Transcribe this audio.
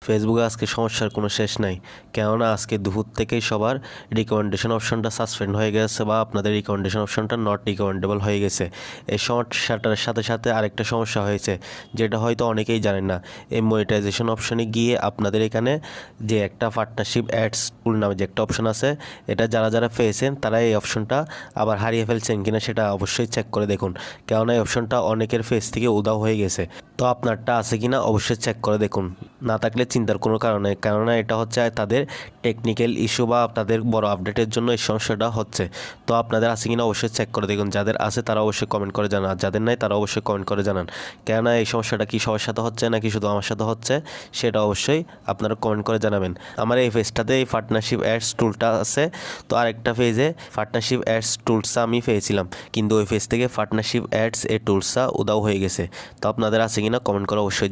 ফেসবুকে আজকে সমস্যার কোনো শেষ নাই, কেননা আজকে দুপুর থেকেই সবার রিকমেন্ডেশন অপশনটা সাসপেন্ড হয়ে গেছে বা আপনাদের রিকমেন্ডেশন অপশনটা নট রিকমেন্ডেবল হয়ে গেছে। এই সমস্যাটার সাথে সাথে আরেকটা সমস্যা হয়েছে, যেটা হয়তো অনেকেই জানেন না। এই মনিটাইজেশন অপশনে গিয়ে আপনাদের এখানে যে একটা পার্টনারশিপ অ্যাডস টুল নামে যে একটা অপশন আছে, এটা যারা যারা পেয়েছেন তারা এই অপশনটা আবার হারিয়ে ফেলছেন কিনা সেটা অবশ্যই চেক করে দেখুন, কেননা এই অপশনটা অনেকের ফেস থেকে উধাও হয়ে গেছে। তো আপনারটা আছে কিনা অবশ্যই চেক করে দেখুন, না থাকলে চিন্তার কোনো কারণ নেই, কেননা এটা হচ্ছে তাদের টেকনিক্যাল ইস্যু বা তাদের বড় আপডেটের জন্য এই সমস্যাটা হচ্ছে। তো আপনাদের আছে কিনা অবশ্যই চেক করে দেখুন, যাদের আছে তারা অবশ্যই কমেন্ট করে জানান, আর যাদের নাই তারা অবশ্যই কমেন্ট করে জানান। কেননা এই সমস্যাটা কি সবার সাথে হচ্ছে নাকি শুধু আমার সাথে হচ্ছে, সেটা অবশ্যই আপনারা কমেন্ট করে জানাবেন। আমার এই পেজটাতে এই পার্টনারশিপ অ্যাডস টুলটা আছে, তো আরেকটা পেজে পার্টনারশিপ অ্যাডস টুলসটা আমি পেয়েছিলাম, কিন্তু ওই পেজ থেকে পার্টনারশিপ অ্যাডস এই টুলসটা উধাও হয়ে গেছে। তো আপনাদের আছে কিনা কমেন্ট করে অবশ্যই